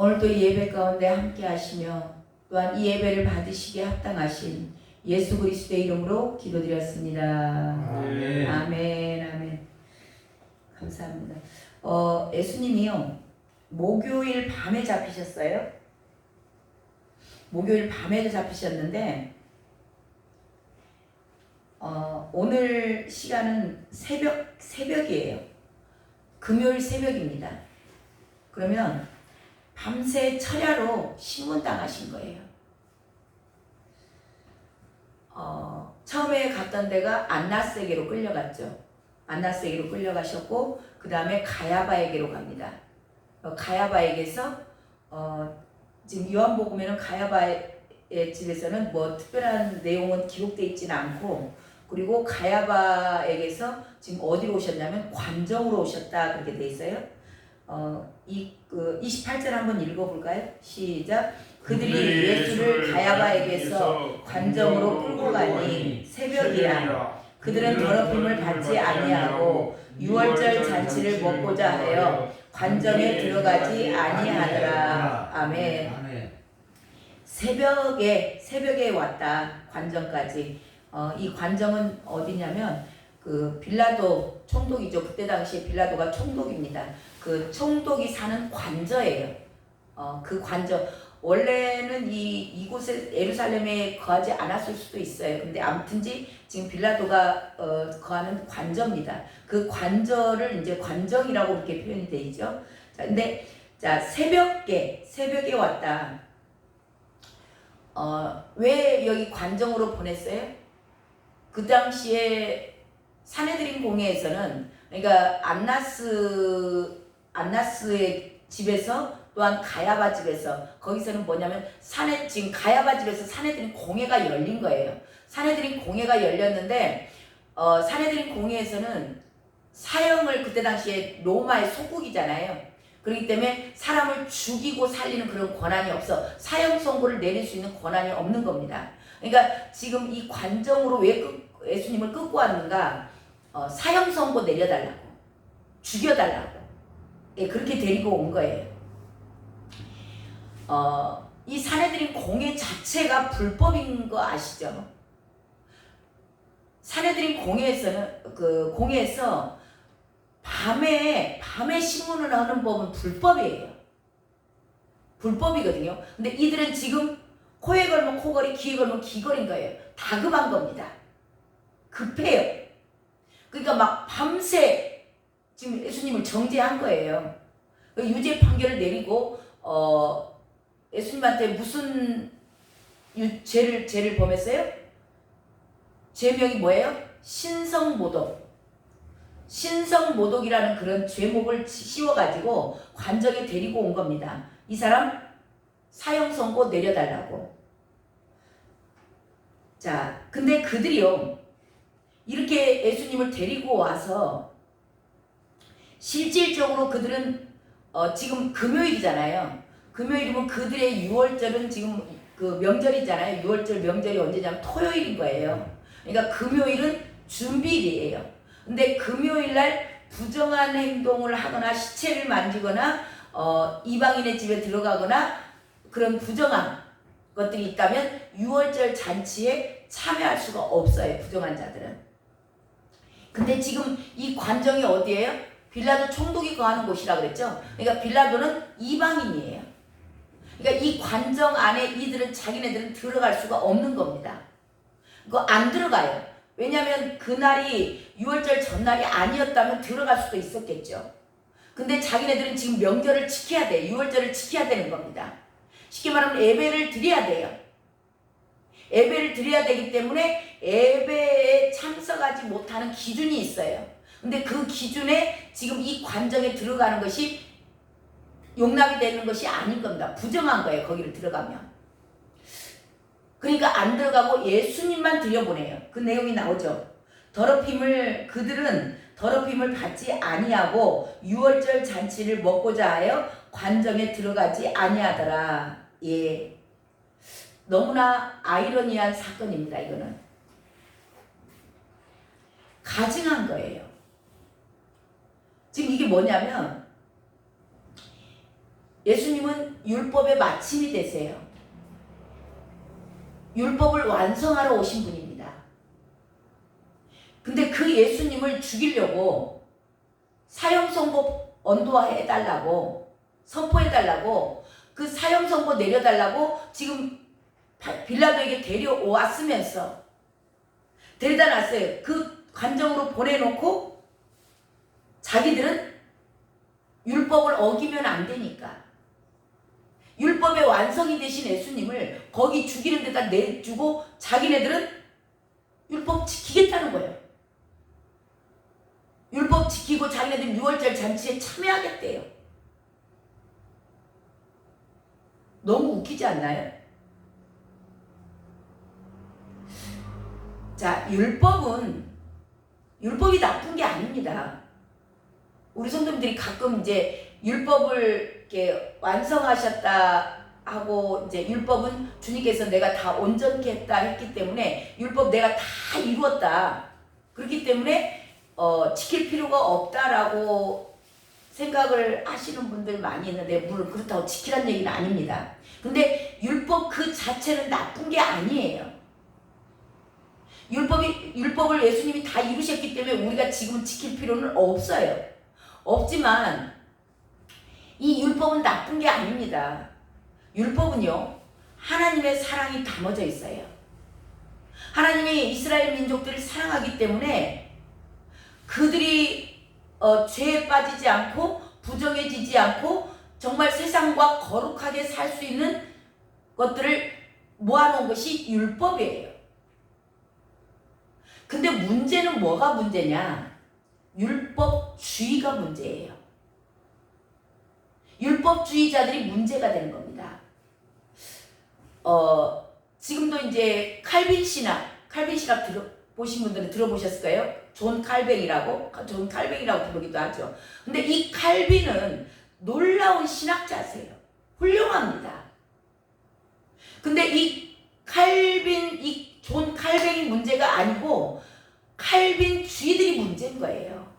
오늘도 이 예배 가운데 함께 하시며 또한 이 예배를 받으시기에 합당하신 예수 그리스도의 이름으로 기도드렸습니다. 아멘. 아멘. 아멘. 감사합니다. 예수님이요, 목요일 밤에 잡히셨어요. 목요일 밤에도 잡히셨는데 오늘 시간은 새벽이에요. 금요일 새벽입니다. 그러면 밤새 철야로 신문당하신 거예요. 처음에 갔던 데가 안나스에게로 끌려갔죠. 안나스에게로 끌려가셨고 그 다음에 가야바에게로 갑니다. 가야바에게서 지금 요한복음에는 가야바의 집에서는 뭐 특별한 내용은 기록되어 있지는 않고, 그리고 가야바에게서 지금 어디로 오셨냐면 관정으로 오셨다 그렇게 돼 있어요. 28절 한번 읽어볼까요? 시작. 그들이 예수를 가야바에게서 관정으로 끌고 가니 새벽이라. 그들은 더럽힘을 받지 아니하고 유월절 잔치를 먹고자 하여 관정에 들어가지 아니하더라. 아멘. 새벽에 왔다. 관정까지. 이 관정은 어디냐면 그 빌라도 총독이죠. 그때 당시에 빌라도가 총독입니다. 그 총독이 사는 관저예요. 그 관저, 원래는 이곳에 예루살렘에 거하지 않았을 수도 있어요. 근데 아무튼지 지금 빌라도가 거하는 관저입니다. 그 관저를 이제 관정이라고 이렇게 표현이 돼 있죠. 자, 근데 자, 새벽에 왔다. 왜 여기 관정으로 보냈어요? 그 당시에 사내들인 공회에서는, 그러니까 안나스의 집에서 또한 가야바 집에서, 거기서는 뭐냐면 지금 가야바 집에서 사내들인 공회가 열린 거예요. 사내들인 공회가 열렸는데 사내들인 공회에서는 사형을, 그때 당시에 로마의 소국이잖아요. 그렇기 때문에 사람을 죽이고 살리는 그런 권한이 없어. 사형 선고를 내릴 수 있는 권한이 없는 겁니다. 그러니까 지금 이 관정으로 왜 예수님을 끌고 왔는가? 사형 선고 내려달라고, 죽여달라고, 예, 그렇게 데리고 온 거예요. 이 사내들인 공회 자체가 불법인 거 아시죠? 사내들인 공회에서 밤에 신문을 하는 법은 불법이에요. 불법이거든요. 근데 이들은 지금 코에 걸면 코걸이, 귀에 걸면 귀걸인 거예요. 다급한 겁니다. 급해요. 그러니까 막 밤새 지금 예수님을 정죄한 거예요. 유죄 판결을 내리고 예수님한테 무슨 죄를 범했어요? 죄명이 뭐예요? 신성모독이라는 그런 죄목을 씌워가지고 관정에 데리고 온 겁니다. 이 사람 사형 선고 내려달라고. 자, 근데 그들이요, 이렇게 예수님을 데리고 와서 실질적으로 그들은 지금 금요일이잖아요. 금요일이면 그들의 유월절은 지금 그 명절이잖아요. 유월절 명절이 언제냐면 토요일인 거예요. 그러니까 금요일은 준비일이에요. 근데 금요일날 부정한 행동을 하거나 시체를 만지거나 이방인의 집에 들어가거나 그런 부정한 것들이 있다면 유월절 잔치에 참여할 수가 없어요. 부정한 자들은. 근데 지금 이 관정이 어디예요? 빌라도 총독이 거하는 곳이라고 그랬죠. 그러니까 빌라도는 이방인이에요. 그러니까 이 관정 안에 자기네들은 들어갈 수가 없는 겁니다. 그거 안 들어가요. 왜냐하면 그날이 유월절 전날이 아니었다면 들어갈 수도 있었겠죠. 근데 자기네들은 지금 명절을 지켜야 돼. 유월절을 지켜야 되는 겁니다. 쉽게 말하면 예배를 드려야 돼요. 예배를 드려야 되기 때문에 예배에 참석하지 못하는 기준이 있어요. 근데 그 기준에 지금 이 관정에 들어가는 것이 용납이 되는 것이 아닌 겁니다. 부정한 거예요. 거기를 들어가면. 그러니까 안 들어가고 예수님만 들여보내요. 그 내용이 나오죠. 그들은 더럽힘을 받지 아니하고 유월절 잔치를 먹고자 하여 관정에 들어가지 아니하더라. 예, 너무나 아이러니한 사건입니다. 이거는 가증한 거예요. 지금 이게 뭐냐면 예수님은 율법의 마침이 되세요. 율법을 완성하러 오신 분입니다. 근데 그 예수님을 죽이려고 사형 선고 언도해달라고 선포해달라고 그 사형 선고 내려달라고 지금 빌라도에게 데려왔으면서 데려다 놨어요. 그 관정으로 보내놓고 자기들은 율법을 어기면 안 되니까 율법의 완성이 되신 예수님을 거기 죽이는 데다 내주고 자기네들은 율법 지키겠다는 거예요. 율법 지키고 자기네들 6월절 잔치에 참여하겠대요. 너무 웃기지 않나요? 자, 율법이 나쁜 게 아닙니다. 우리 성도님들이 가끔 이제 율법을 이렇게 완성하셨다 하고 이제 율법은 주님께서 내가 다 온전케 했다 했기 때문에 율법 내가 다 이루었다. 그렇기 때문에 지킬 필요가 없다라고 생각을 하시는 분들 많이 있는데 물론 그렇다고 지키라는 얘기는 아닙니다. 근데 율법 그 자체는 나쁜 게 아니에요. 율법을 예수님이 다 이루셨기 때문에 우리가 지금 지킬 필요는 없어요. 없지만 이 율법은 나쁜 게 아닙니다. 율법은요, 하나님의 사랑이 담아져 있어요. 하나님이 이스라엘 민족들을 사랑하기 때문에 그들이 죄에 빠지지 않고 부정해지지 않고 정말 세상과 거룩하게 살 수 있는 것들을 모아놓은 것이 율법이에요. 근데 문제는 뭐가 문제냐? 율법주의가 문제예요. 율법주의자들이 문제가 되는 겁니다. 지금도 이제 칼빈 신학 보신 분들은 들어보셨을까요? 존 칼뱅이라고 부르기도 하죠. 근데 이 칼빈은 놀라운 신학자세요. 훌륭합니다. 근데 이 존 칼뱅이 문제가 아니고 칼빈주의들이 문제인 거예요.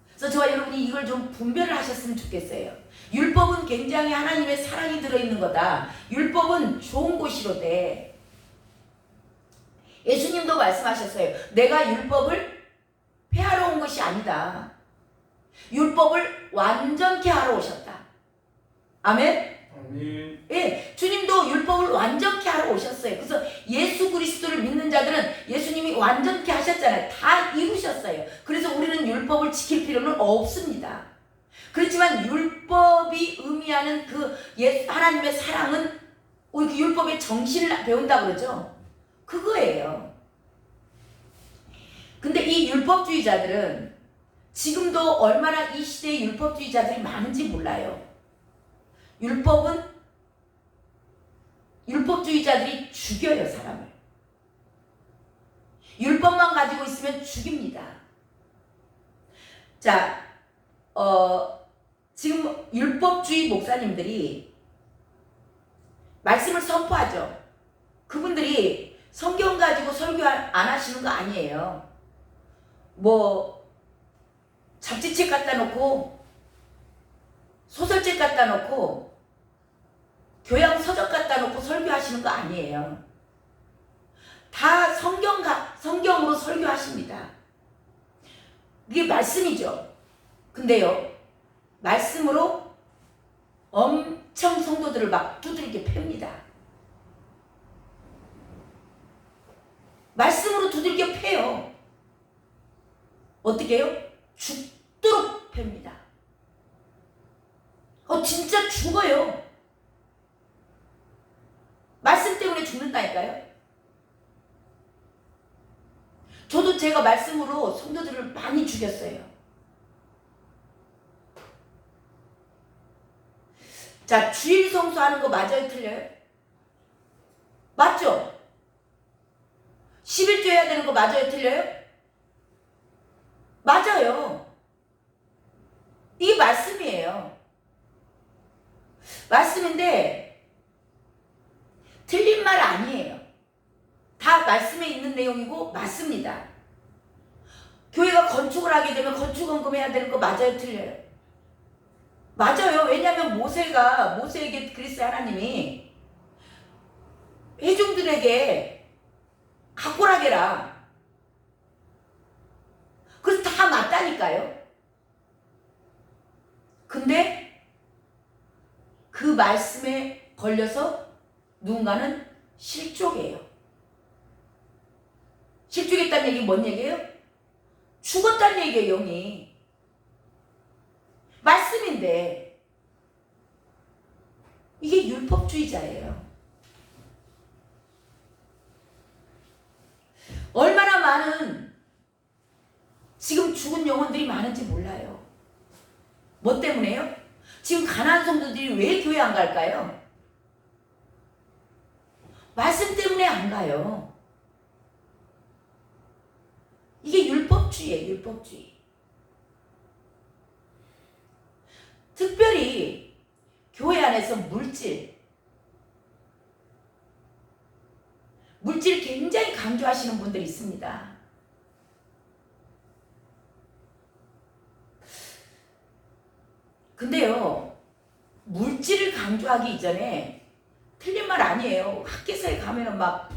그래서 저와 여러분이 이걸 좀 분별을 하셨으면 좋겠어요. 율법은 굉장히 하나님의 사랑이 들어있는 거다. 율법은 좋은 곳이로되 예수님도 말씀하셨어요. 내가 율법을 폐하러 온 것이 아니다. 율법을 완전케 하러 오셨다. 아멘? 아멘. 예, 주님도 율법을 완전케 하러 오셨어요. 그래서 예수 그리스도를 믿는 자들은 예수님이 완전케 하셨잖아요. 다 이루셨어요. 그래서 우리는 율법을 지킬 필요는 없습니다. 그렇지만 율법이 의미하는 하나님의 사랑은 우리 그 율법의 정신을 배운다 그러죠. 그거예요. 근데 이 율법주의자들은 지금도 얼마나 이 시대에 율법주의자들이 많은지 몰라요. 율법주의자들이 죽여요, 사람을. 율법만 가지고 있으면 죽입니다. 자, 지금 율법주의 목사님들이 말씀을 선포하죠. 그분들이 성경 가지고 설교 안 하시는 거 아니에요. 뭐 잡지책 갖다 놓고 소설책 갖다 놓고 교양 서적 갖다 놓고 설교하시는 거 아니에요. 다 성경으로 설교하십니다. 이게 말씀이죠. 근데요, 말씀으로 엄청 성도들을 막 두들겨 팹니다. 말씀으로 두들겨 패요. 어떻게 해요? 죽도록 팹니다. 진짜 죽어요. 말씀 때문에 죽는다니까요. 저도 제가 말씀으로 성도들을 많이 죽였어요. 자, 주일 성수하는 거 맞아요, 틀려요? 맞죠? 11조 해야 되는 거 맞아요, 틀려요? 맞아요. 이게 말씀이에요. 말씀인데 틀린 말 아니에요. 다 말씀에 있는 내용이고 맞습니다. 교회가 건축을 하게 되면 건축원금 해야 되는 거 맞아요, 틀려요? 맞아요. 왜냐하면 모세에게 그랬어요. 하나님이 회중들에게 각오하게라. 그래서 다 맞다니까요. 근데 그 말씀에 걸려서 누군가는 실족해요. 실족했다는 얘기 뭔 얘기예요? 죽었다는 얘기예요. 영이. 말씀인데 이게 율법주의자예요. 얼마나 많은 지금 죽은 영혼들이 많은지 몰라요. 뭐 때문에요? 지금 가난한 성도들이 왜 교회 안 갈까요? 말씀 때문에 안 가요. 이게 율법주의예요. 율법주의. 특별히 교회 안에서 물질 굉장히 강조하시는 분들이 있습니다. 근데요, 물질을 강조하기 이전에 틀린 말 아니에요. 학계사에 가면은 막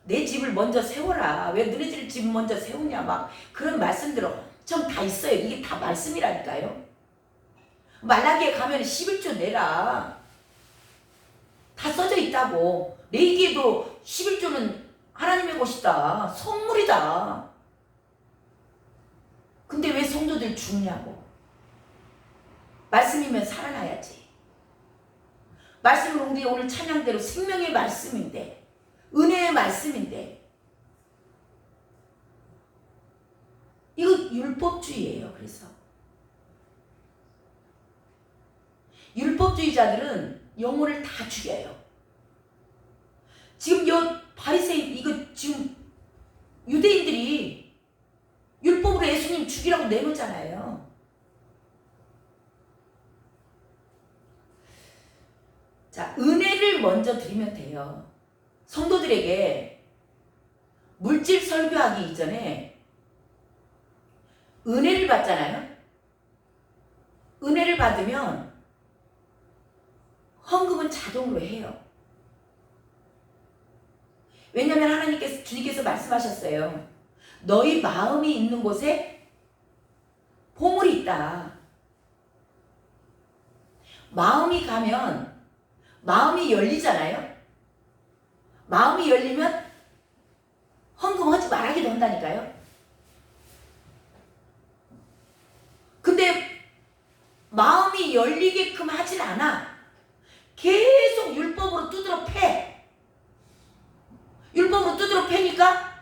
내 집을 먼저 세워라. 왜 너네 집 먼저 세우냐. 막 그런 말씀들 엄청 다 있어요. 이게 다 말씀이라니까요. 말라기에 가면 11조 내라. 다 써져 있다고. 레위기에도 11조는 하나님의 것이다. 선물이다. 근데 왜 성도들 죽냐고. 말씀이면 살아나야지. 말씀은 우리 오늘 찬양대로 생명의 말씀인데, 은혜의 말씀인데, 이거 율법주의예요. 그래서 율법주의자들은 영혼을 다 죽여요. 지금 바리새인 이거 지금 유대인들이 율법으로 예수님 죽이라고 내놓잖아요. 자, 은혜를 먼저 드리면 돼요. 성도들에게 물질 설교하기 이전에 은혜를 받잖아요. 은혜를 받으면 헌금은 자동으로 해요. 왜냐하면 주님께서 말씀하셨어요. 너희 마음이 있는 곳에 보물이 있다. 마음이 가면 마음이 열리잖아요. 마음이 열리면 헌금하지 말하기도 한다니까요. 근데 마음이 열리게끔 하진 않아. 계속 율법으로 두드러 패. 율법으로 두드러 패니까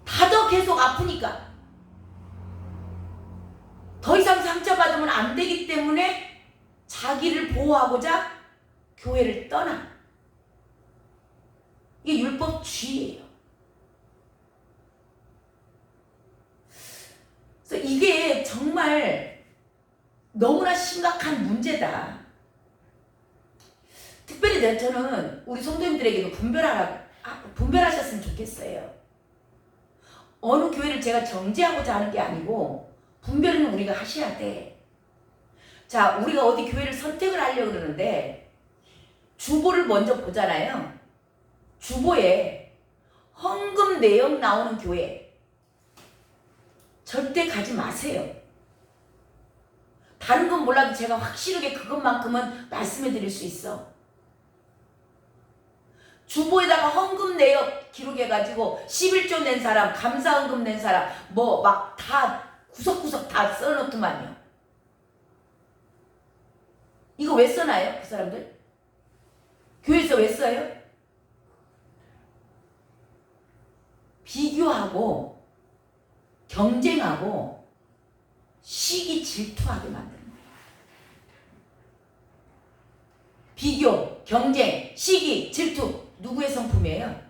더 계속 아프니까 더 이상 상처받으면 안 되기 때문에 자기를 보호하고자 교회를 떠나. 이게 율법주의예요. 그래서 이게 정말 너무나 심각한 문제다. 특별히 저는 우리 성도님들에게도 분별하셨으면 좋겠어요. 어느 교회를 제가 정죄하고자 하는 게 아니고 분별은 우리가 하셔야 돼. 자, 우리가 어디 교회를 선택을 하려고 그러는데 주보를 먼저 보잖아요. 주보에 헌금 내역 나오는 교회 절대 가지 마세요. 다른 건 몰라도 제가 확실하게 그것만큼은 말씀해 드릴 수 있어. 주보에다가 헌금 내역 기록해가지고 11조 낸 사람, 감사헌금 낸 사람 뭐 막 다 구석구석 다 써놓더만요. 이거 왜 써나요? 그 사람들? 교회에서 왜 써요? 비교하고 경쟁하고 시기 질투하게 만드는 거예요. 비교, 경쟁, 시기, 질투 누구의 성품이에요?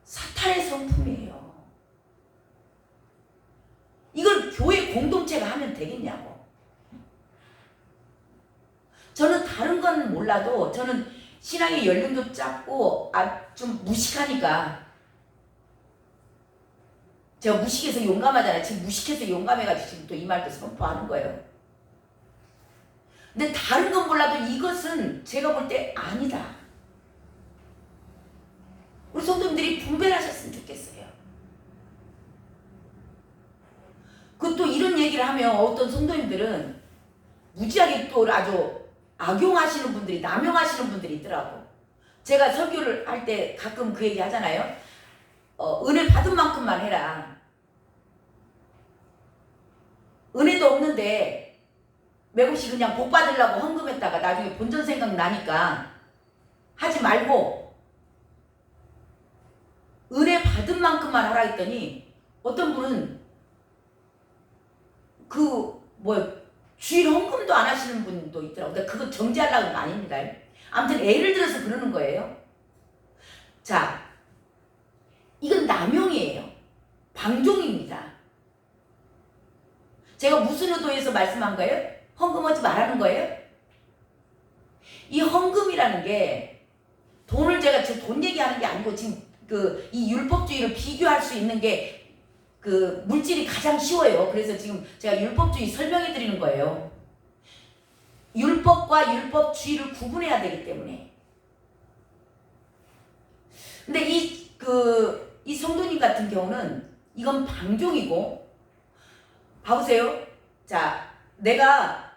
사탄의 성품이에요. 이걸 교회 공동체가 하면 되겠냐고. 저는 다른 건 몰라도 저는 신앙의 연륜도 짧고 좀 무식하니까 제가 무식해서 용감하잖아요. 지금 무식해서 용감해가지고 지금 또 이 말도 선포하는 거예요. 근데 다른 건 몰라도 이것은 제가 볼 때 아니다. 우리 성도님들이 분별하셨으면 좋겠어요. 그 또 이런 얘기를 하면 어떤 성도님들은 무지하게 또 아주 악용하시는 분들이, 남용하시는 분들이 있더라고. 제가 설교를 할 때 가끔 그 얘기 하잖아요. 은혜 받은 만큼만 해라. 은혜도 없는데 맥없이 그냥 복 받으려고 헌금했다가 나중에 본전 생각 나니까 하지 말고 은혜 받은 만큼만 하라 했더니 어떤 분은 주일 헌금도 안 하시는 분도 있더라고요. 그러니까 그거 정지하려는 거 아닙니다. 아무튼 예를 들어서 그러는 거예요. 자, 이건 남용이에요. 방종입니다. 제가 무슨 의도에서 말씀한 거예요? 헌금하지 말라는 거예요? 이 헌금이라는 게 돈을 제가 지금 돈 얘기하는 게 아니고 지금 이 율법주의를 비교할 수 있는 게 물질이 가장 쉬워요. 그래서 지금 제가 율법주의 설명해 드리는 거예요. 율법과 율법주의를 구분해야 되기 때문에. 근데 이 성도님 같은 경우는 이건 방종이고, 봐보세요. 자, 내가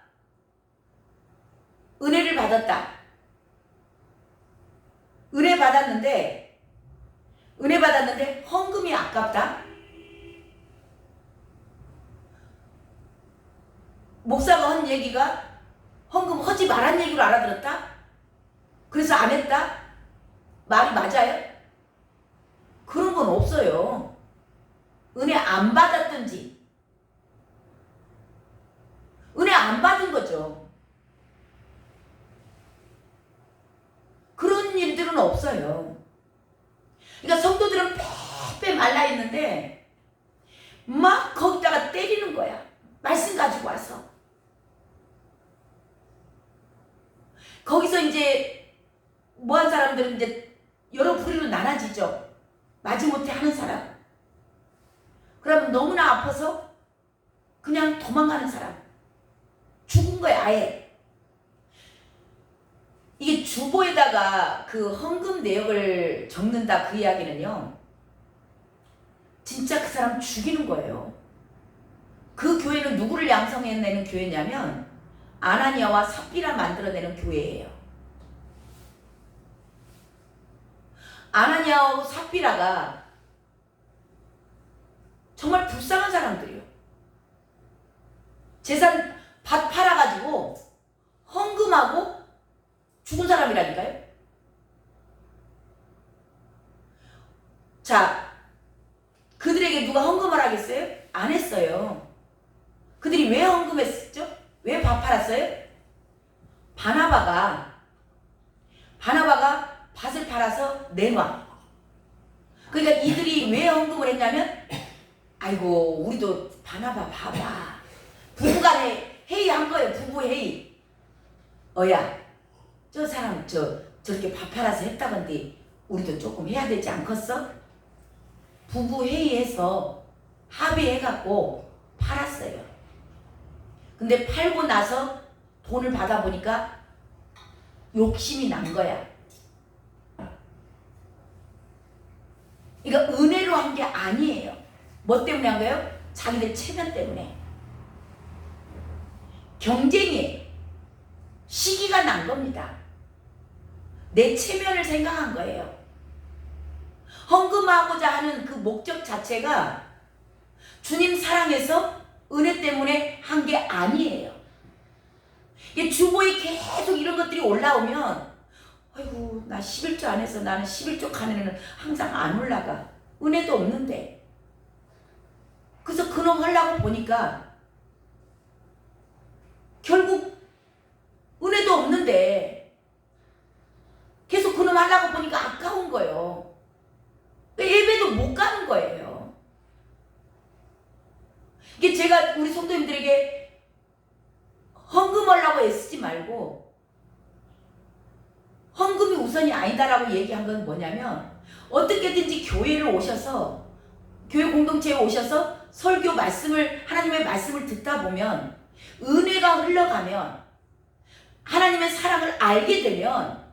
은혜를 받았다. 은혜 받았는데 헌금이 아깝다. 목사가 한 얘기가 헌금 하지 말란 얘기로 알아들었다? 그래서 안 했다? 말이 맞아요? 그런 건 없어요. 은혜 안 받았든지 은혜 안 받은 거죠. 그런 일들은 없어요. 그러니까 성도들은 빼빼 말라있는데 막 거기다가 때리는 거야. 말씀 가지고 와서. 거기서 이제 뭐한 사람들은 이제 여러 부류로 나눠지죠. 마지못해 하는 사람. 그러면 너무나 아파서 그냥 도망가는 사람. 죽은 거야 아예. 이게 주보에다가 그 헌금 내역을 적는다 그 이야기는요. 진짜 그 사람 죽이는 거예요. 그 교회는 누구를 양성해내는 교회냐면 아나니아와 삽비라 만들어내는 교회예요. 아나니아와 삽비라가 정말 불쌍한 사람들이에요. 재산 밭 팔아가지고 헌금하고 죽은 사람이라니까요. 자, 그들에게 누가 헌금을 하겠어요? 안 했어요. 그들이 왜 헌금했었죠? 왜 밥 팔았어요? 바나바가 밭을 팔아서 내놔. 그러니까 이들이 왜 헌금을 했냐면, 아이고 우리도 바나바 봐봐. 부부간에 회의한 거예요. 부부 회의. 저 사람 저렇게 밥 팔아서 했다건데 우리도 조금 해야 되지 않겠어? 부부 회의해서 합의해갖고 팔았어요. 근데 팔고 나서 돈을 받아보니까 욕심이 난 거야. 그러니까 은혜로 한 게 아니에요. 뭐 때문에 한 거예요? 자기들 체면 때문에. 경쟁이에요. 시기가 난 겁니다. 내 체면을 생각한 거예요. 헌금하고자 하는 그 목적 자체가 주님 사랑해서 은혜 때문에 한 게 아니에요. 이게 주보에 계속 이런 것들이 올라오면 아이고 나 11조 안 해서 나는 11조 칸에는 항상 안 올라가. 은혜도 없는데. 그래서 그놈 하려고 보니까 결국 은혜도 없는데 계속 그놈 하려고 보니까 아까운 거예요. 예배도 못 가는 거예요. 이게 제가 우리 성도님들에게 헌금하려고 애쓰지 말고 헌금이 우선이 아니다라고 얘기한 건 뭐냐면, 어떻게든지 교회를 오셔서 교회 공동체에 오셔서 설교 말씀을, 하나님의 말씀을 듣다 보면, 은혜가 흘러가면, 하나님의 사랑을 알게 되면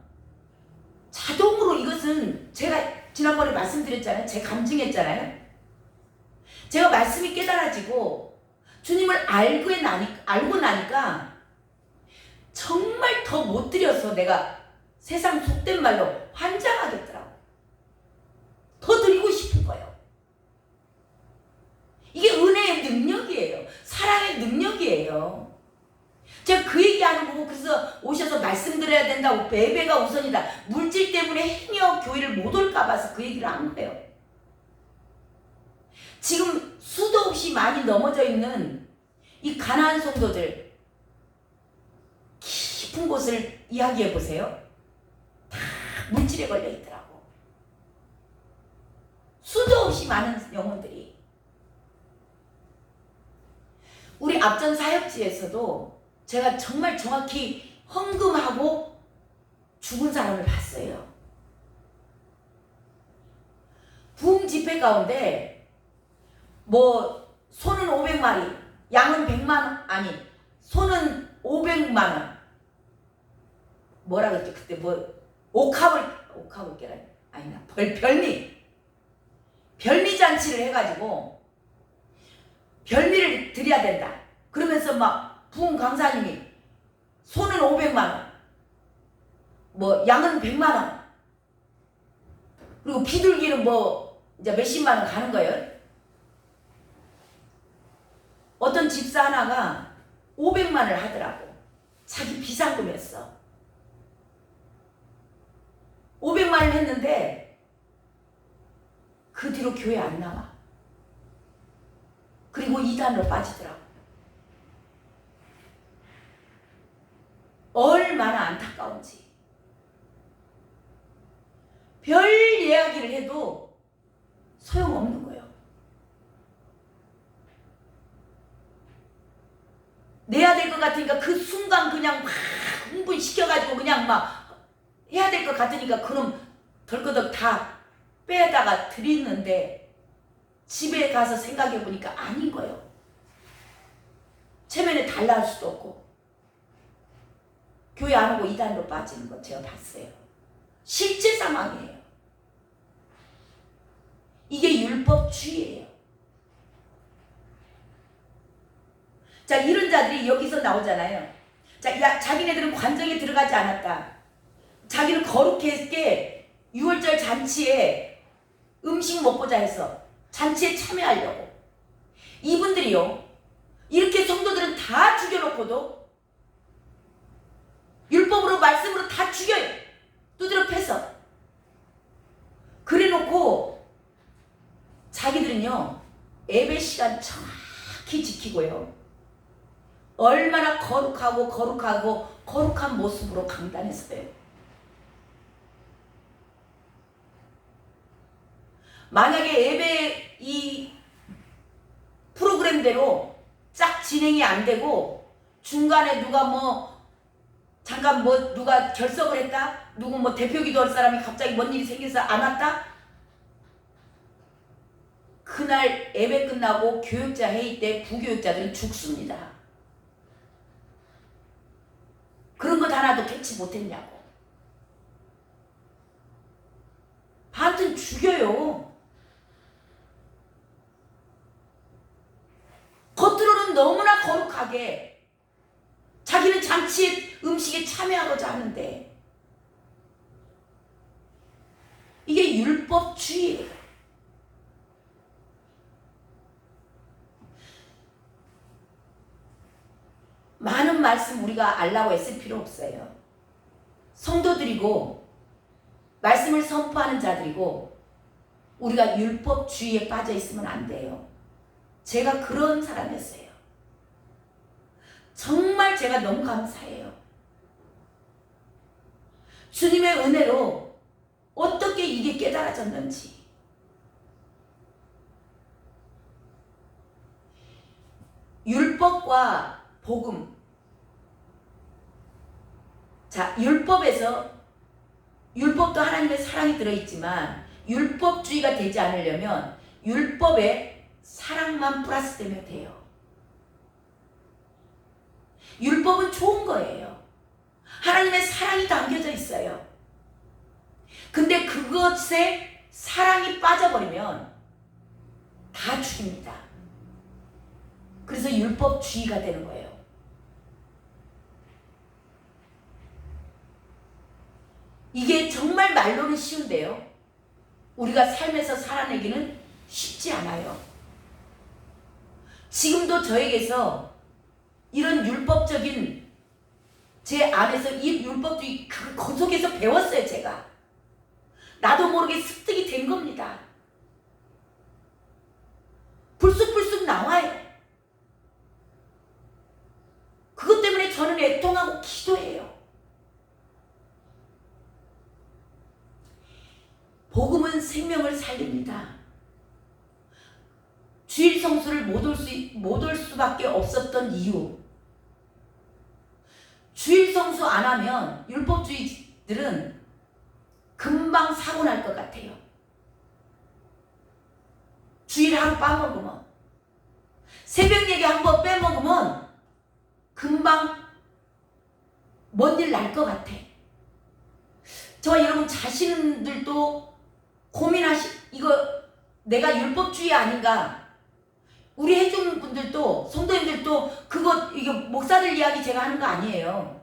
자동으로, 이것은 제가 지난번에 말씀드렸잖아요. 제가 감증했잖아요. 제가 말씀이 깨달아지고 주님을 알고 나니까 정말 더 못 드려서 내가 세상 속된 말로 환장하겠더라고. 더 드리고 싶은 거예요. 이게 은혜의 능력이에요. 사랑의 능력이에요. 제가 그 얘기하는 거고, 그래서 오셔서 말씀드려야 된다고, 예배가 우선이다, 물질 때문에 행여 교회를 못 올까 봐서 그 얘기를 한 거예요. 지금 수도 없이 많이 넘어져 있는 이 가나안 성도들, 깊은 곳을 이야기해 보세요. 다 물질에 걸려 있더라고. 수도 없이 많은 영혼들이. 우리 앞전 사역지에서도 제가 정말 정확히 헌금하고 죽은 사람을 봤어요. 부흥 집회 가운데 뭐 소는 500마리, 양은 100만, 아니 소는 500만 원, 뭐라 그랬지 그때, 뭐 옥합을 깨라, 아니나 별미 잔치를 해가지고 별미를 드려야 된다. 그러면서 막 부흥 강사님이 소는 500만 원, 뭐 양은 100만 원, 그리고 비둘기는 뭐 이제 몇십만 원 가는 거예요. 어떤 집사 하나가 500만 원을 하더라고. 자기 비상금이었어. 500만 원 했는데 그 뒤로 교회 안 나와. 그리고 이단으로 빠지더라고. 얼마나 안타까운지. 별 이야기를 해도 소용없는 거예요. 내야 될 것 같으니까 그 순간 그냥 막 흥분시켜가지고 그냥 막 해야 될 것 같으니까 그럼 덜커덕 다 빼다가 드리는데, 집에 가서 생각해 보니까 아닌 거예요. 체면에 달라할 수도 없고, 교회 안 오고 이단으로 빠지는 거 제가 봤어요. 실제 상황이에요. 이게 율법주의예요. 자, 이런 자들이 여기서 나오잖아요. 자, 자기네들은 관정에 들어가지 않았다. 자기는 거룩하게 6월절 잔치에 음식 먹고자 해서 잔치에 참여하려고. 이분들이요, 이렇게 성도들은 다 죽여놓고도 율법으로 말씀으로 다 죽여요. 두드려 패서. 그래놓고 자기들은요, 예배 시간 정확히 지키고요, 얼마나 거룩한 모습으로 강단했어요. 만약에 예배 이 프로그램대로 쫙 진행이 안 되고 중간에 누가 뭐 잠깐 뭐 누가 결석을 했다, 누구 뭐 대표 기도할 사람이 갑자기 뭔 일이 생겨서 안 왔다, 그날 예배 끝나고 교육자 회의 때 부교육자들은 죽습니다. 그런 것 하나도 캐치 못했냐고. 하여튼 죽여요. 겉으로는 너무나 거룩하게 자기는 잔치에 음식에 참여하고자 하는데, 이게 율법주의예요. 많은 말씀 우리가 알라고 애쓸 필요 없어요. 성도들이고 말씀을 선포하는 자들이고 우리가 율법주의에 빠져 있으면 안 돼요. 제가 그런 사람이었어요. 정말 제가 너무 감사해요. 주님의 은혜로 어떻게 이게 깨달아졌는지. 율법과 복음. 자, 율법도 하나님의 사랑이 들어있지만 율법주의가 되지 않으려면 율법에 사랑만 플러스되면 돼요. 율법은 좋은 거예요. 하나님의 사랑이 담겨져 있어요. 근데 그것에 사랑이 빠져버리면 다 죽입니다. 그래서 율법주의가 되는 거예요. 이게 정말 말로는 쉬운데요. 우리가 삶에서 살아내기는 쉽지 않아요. 지금도 저에게서 이런 율법적인 제 안에서 이 율법주의 그 속에서 배웠어요. 제가 나도 모르게 습득이 된 겁니다. 불쑥불쑥 나와요. 그것 때문에 저는 애통하고 기도해요. 복음은 생명을 살립니다. 주일 성수를 못 올 수밖에 없었던 이유. 주일 성수 안 하면 율법주의들은 금방 사고 날 것 같아요. 주일 하루 빠먹으면, 새벽 예배 한 번 빼먹으면 금방 뭔 일 날 것 같아. 저와 여러분 자신들도 이거 내가 율법주의 아닌가? 우리 해준 분들도, 성도님들도 이게 목사들 이야기 제가 하는 거 아니에요.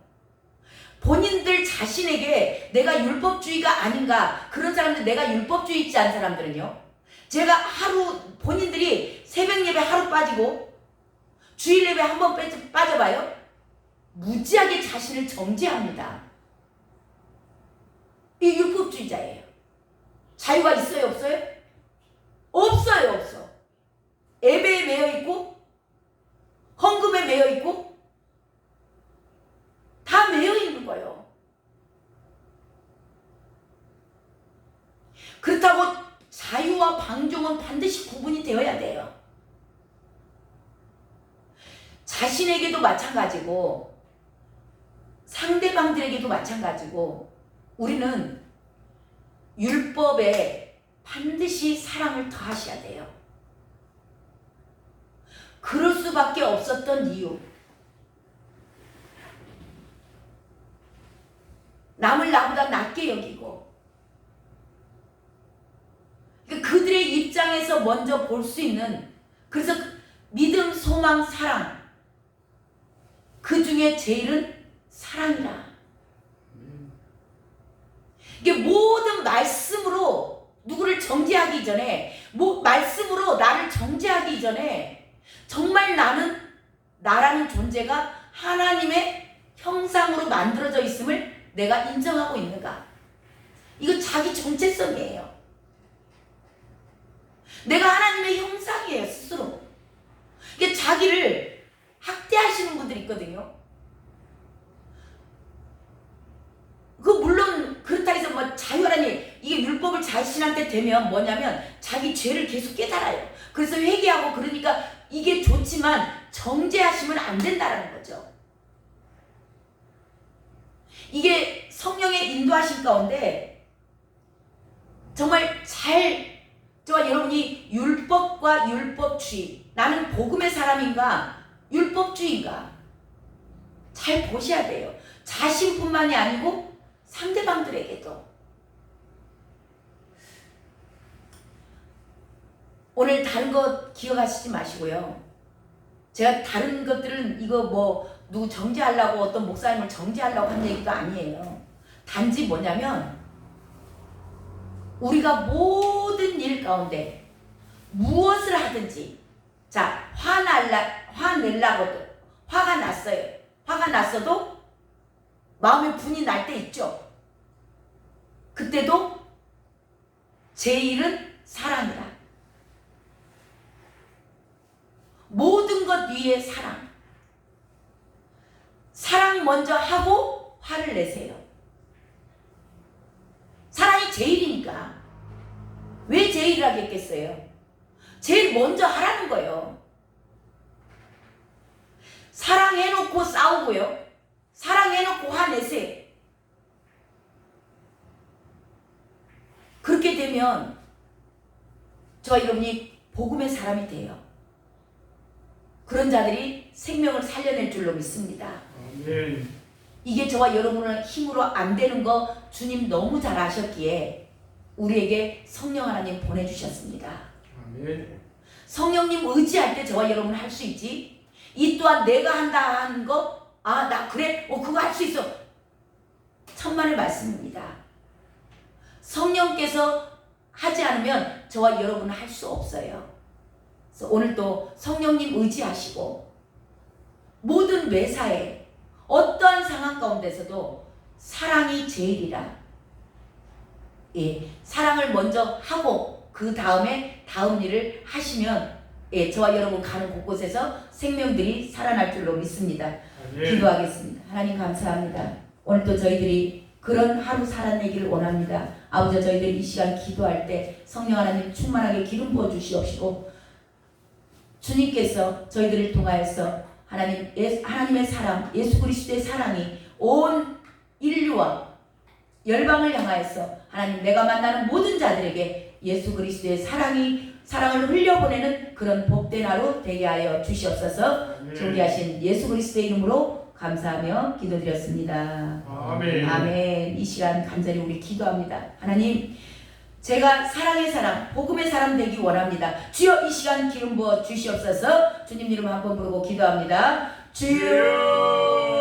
본인들 자신에게 내가 율법주의가 아닌가? 그런 사람들, 내가 율법주의 있지 않은 사람들은요. 제가 본인들이 새벽 예배 하루 빠지고 주일 예배 한 번 빠져봐요. 무지하게 자신을 정죄합니다. 이 율법주의자예요. 자유가 있어요, 없어요? 없어요, 없어. 예배에 매여 있고, 헌금에 매여 있고, 다 매여 있는 거예요. 그렇다고 자유와 방종은 반드시 구분이 되어야 돼요. 자신에게도 마찬가지고, 상대방들에게도 마찬가지고, 우리는 율법에 반드시 사랑을 더하셔야 돼요. 그럴 수밖에 없었던 이유. 남을 나보다 낮게 여기고, 그들의 입장에서 먼저 볼 수 있는, 그래서 믿음, 소망, 사랑, 그 중에 제일은 사랑이라. 이게 모든 말씀으로 누구를 정죄하기 전에, 말씀으로 나를 정죄하기 전에 정말 나라는 존재가 하나님의 형상으로 만들어져 있음을 내가 인정하고 있는가? 이거 자기 정체성이에요. 내가 하나님의 형상이에요, 스스로. 이게 자기를 학대하시는 분들이 있거든요. 물론 그렇다 해서 자유하라니, 이게 율법을 자신한테 되면 뭐냐면 자기 죄를 계속 깨달아요. 그래서 회개하고, 그러니까 이게 좋지만 정죄하시면 안 된다라는 거죠. 이게 성령의 인도하신 가운데 정말 저와 여러분이 율법과 율법주의, 나는 복음의 사람인가 율법주의인가 잘 보셔야 돼요. 자신뿐만이 아니고 상대방들에게도. 오늘 다른 것 기억하시지 마시고요. 제가 다른 것들은 이거 누구 정죄하려고, 어떤 목사님을 정죄하려고 한 얘기가 아니에요. 단지 뭐냐면 우리가 모든 일 가운데 무엇을 하든지, 자, 화내려고도, 화가 났어요. 화가 났어도 마음에 분이 날 때 있죠. 그때도 제일은 사랑이라. 모든 것 위에 사랑. 사랑 먼저 하고 화를 내세요. 사랑이 제일이니까 왜 제일이라겠어요? 제일 먼저 하라는 거예요. 사랑해놓고 싸우고요. 사랑해놓고 화내세요. 그렇게 되면 저와 여러분이 복음의 사람이 돼요. 그런 자들이 생명을 살려낼 줄로 믿습니다. 아멘. 이게 저와 여러분의 힘으로 안 되는 거 주님 너무 잘 아셨기에 우리에게 성령 하나님 보내주셨습니다. 아멘. 성령님 의지할 때 저와 여러분 할 수 있지. 이 또한 내가 한다 하는 거, 아, 나 그래? 그거 할 수 있어. 천만의 말씀입니다. 성령께서 하지 않으면 저와 여러분은 할 수 없어요. 그래서 오늘 또 성령님 의지하시고 모든 매사에 어떠한 상황 가운데서도 사랑이 제일이라. 예, 사랑을 먼저 하고 그 다음에 다음 일을 하시면 예, 저와 여러분 가는 곳곳에서 생명들이 살아날 줄로 믿습니다. 아멘. 기도하겠습니다. 하나님 감사합니다. 오늘 또 저희들이 그런 하루 살아내기를 원합니다. 아버지, 저희들이 이 시간 기도할 때 성령 하나님 충만하게 기름 부어 주시옵시고 주님께서 저희들을 통하여서 하나님의 사랑, 예수 그리스도의 사랑이 온 인류와 열방을 향하여서 하나님, 내가 만나는 모든 자들에게 예수 그리스도의 사랑을 흘려보내는 그런 복된 하루 되게 하여 주시옵소서. 존귀하신 예수 그리스도의 이름으로 감사하며 기도드렸습니다. 아멘. 아멘. 이 시간 간절히 우리 기도합니다. 하나님, 제가 사랑의 사람, 복음의 사람 되기 원합니다. 주여, 이 시간 기름 부어 주시옵소서. 주님 이름 한번 부르고 기도합니다. 주여.